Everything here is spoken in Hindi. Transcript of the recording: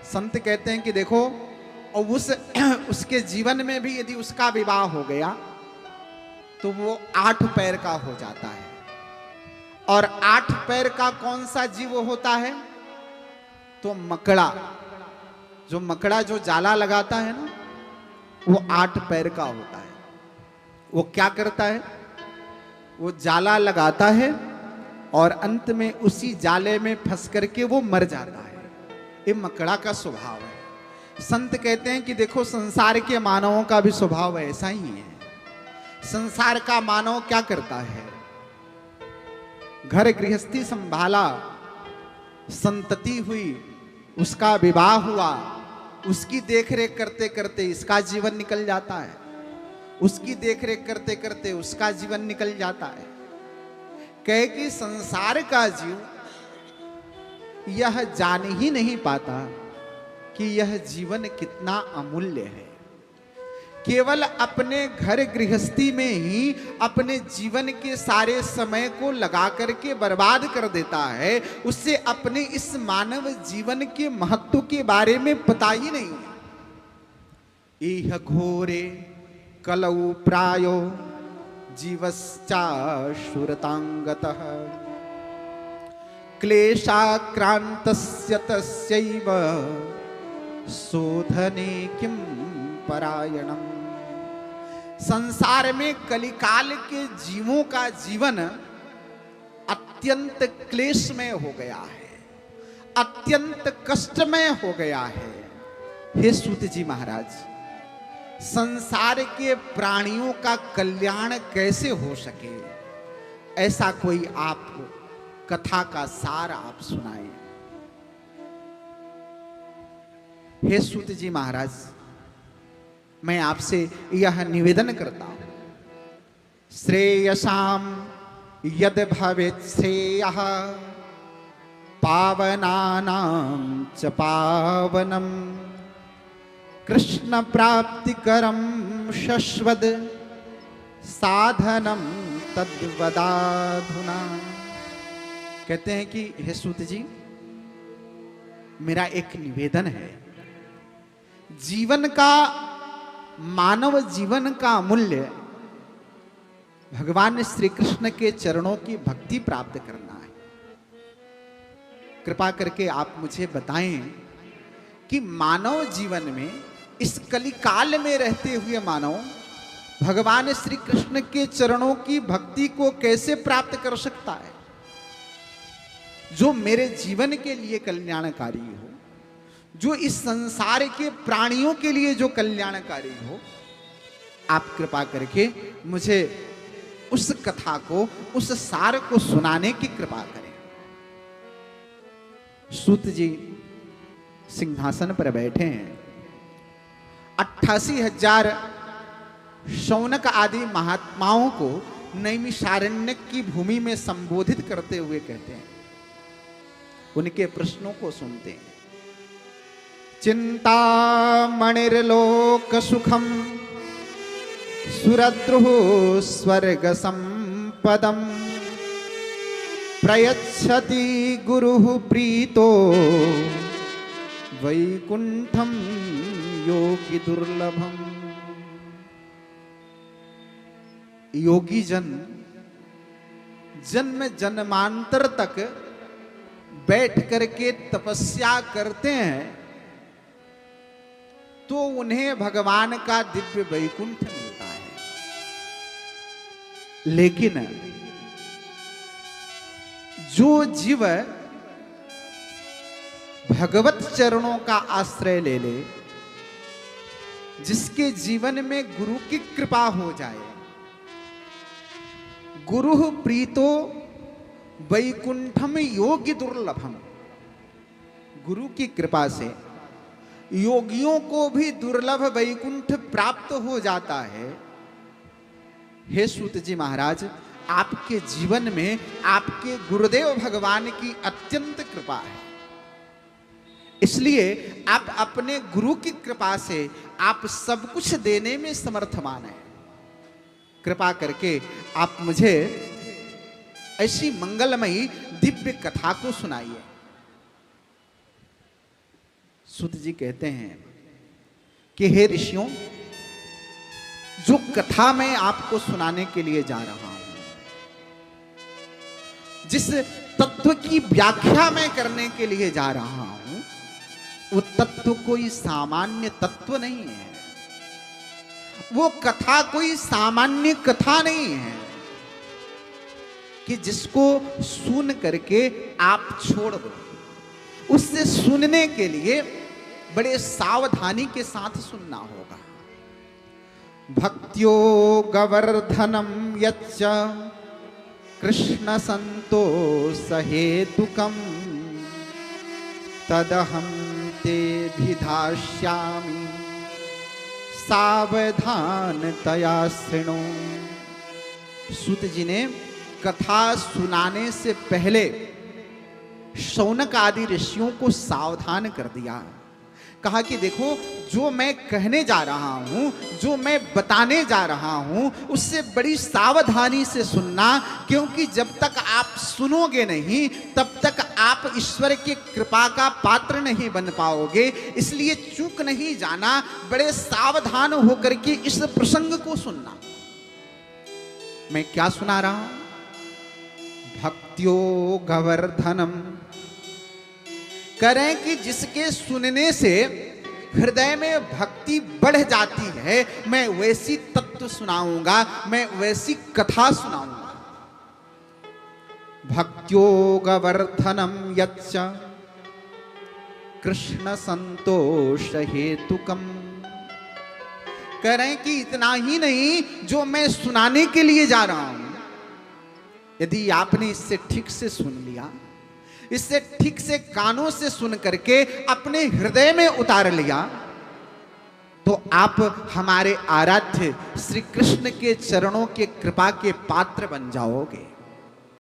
संत कहते हैं कि देखो, और उसके जीवन में भी यदि उसका विवाह हो गया तो वो 8 पैर का हो जाता है। और 8 पैर का कौन सा जीव होता है? तो मकड़ा। जो मकड़ा जो जाला लगाता है ना, वो 8 पैर का होता है। वो क्या करता है? वो जाला लगाता है और अंत में उसी जाले में फंस करके वो मर जाता है। ये मकड़ा का स्वभाव है। संत कहते हैं कि देखो, संसार के मानवों का भी स्वभाव ऐसा ही है। संसार का मानव क्या करता है? घर गृहस्थी संभाला, संतति हुई, उसका विवाह हुआ, उसकी देखरेख करते करते इसका जीवन निकल जाता है, उसकी देखरेख करते करते उसका जीवन निकल जाता है। कहे कि संसार का जीव यह जान ही नहीं पाता कि यह जीवन कितना अमूल्य है। केवल अपने घर गृहस्थी में ही अपने जीवन के सारे समय को लगा करके बर्बाद कर देता है। उससे अपने इस मानव जीवन के महत्व के बारे में पता ही नहीं है। इह घोरे कलौ प्रायो जीवश्चाशुरतांगतः क्लेशाक्रांतस्य तस्यैव शोधने किं परायणम। संसार में कलिकाल के जीवों का जीवन अत्यंत क्लेशमय हो गया है, अत्यंत कष्टमय हो गया है। हे सूत जी महाराज, संसार के प्राणियों का कल्याण कैसे हो सके, ऐसा कोई आप कथा का सार आप सुनाएं। हे सूत जी महाराज, मैं आपसे यह निवेदन करता हूं, श्रेयसाम यद भवेत् श्रेयः पावनानां च पावनम कृष्ण प्राप्तिकरं शश्वद साधनम तद्वदाधुना। कहते हैं कि हे सूत जी, मेरा एक निवेदन है। जीवन का, मानव जीवन का मूल्य भगवान श्री कृष्ण के चरणों की भक्ति प्राप्त करना है। कृपा करके आप मुझे बताएं कि मानव जीवन में, इस कलिकाल में रहते हुए मानव भगवान श्री कृष्ण के चरणों की भक्ति को कैसे प्राप्त कर सकता है, जो मेरे जीवन के लिए कल्याणकारी हो, जो इस संसार के प्राणियों के लिए जो कल्याणकारी हो। आप कृपा करके मुझे उस कथा को, उस सार को सुनाने की कृपा करें। सूत जी सिंहासन पर बैठे हैं। 88,000 शौनक आदि महात्माओं को नैमिषारण्यक की भूमि में संबोधित करते हुए कहते हैं, उनके प्रश्नों को सुनते हैं। चिंतामणिर्लोक सुखम सुरद्रुः स्वर्ग संपदम प्रयच्छति गुरुः प्रीतो वैकुंठम योगी दुर्लभम। योगी जन जन्म जन्मांतर तक बैठ करके तपस्या करते हैं तो उन्हें भगवान का दिव्य वैकुंठ मिलता है। लेकिन जो जीव भगवत चरणों का आश्रय ले ले, जिसके जीवन में गुरु की कृपा हो जाए, गुरु प्रीतो वैकुंठम योगी दुर्लभम, गुरु की कृपा से योगियों को भी दुर्लभ वैकुंठ प्राप्त हो जाता है। हे सूत जी महाराज, आपके जीवन में आपके गुरुदेव भगवान की अत्यंत कृपा है, इसलिए आप अपने गुरु की कृपा से आप सब कुछ देने में समर्थमान हैं। कृपा करके आप मुझे ऐसी मंगलमयी दिव्य कथा को सुनाइए। सूत जी कहते हैं कि हे ऋषियों, जो कथा मैं आपको सुनाने के लिए जा रहा हूं, जिस तत्व की व्याख्या मैं करने के लिए जा रहा हूं, वो तत्व कोई सामान्य तत्व नहीं है। वो कथा कोई सामान्य कथा नहीं है कि जिसको सुन करके आप छोड़ दो। उससे सुनने के लिए बड़े सावधानी के साथ सुनना होगा। भक्त्यो गवर्धनम यच्च कृष्ण संतोष हेतुकम तदहं ते भिधास्यामि सावधानतया शृणु। सूत जी ने कथा सुनाने से पहले शौनक आदि ऋषियों को सावधान कर दिया। कहा कि देखो, जो मैं कहने जा रहा हूं, जो मैं बताने जा रहा हूं, उससे बड़ी सावधानी से सुनना, क्योंकि जब तक आप सुनोगे नहीं तब तक आप ईश्वर की कृपा का पात्र नहीं बन पाओगे। इसलिए चूक नहीं जाना, बड़े सावधान होकर के इस प्रसंग को सुनना। मैं क्या सुना रहा हूं? भक्त्यो गवर्धनम, करें कि जिसके सुनने से हृदय में भक्ति बढ़ जाती है, मैं वैसी तत्व सुनाऊंगा, मैं वैसी कथा सुनाऊंगा। भक्त्यो गवर्धनम यच्च कृष्ण संतोष हेतुकम, करें कि इतना ही नहीं, जो मैं सुनाने के लिए जा रहा हूं, यदि आपने इससे ठीक से सुन लिया, इससे ठीक से कानों से सुन करके अपने हृदय में उतार लिया, तो आप हमारे आराध्य श्री कृष्ण के चरणों के कृपा के पात्र बन जाओगे।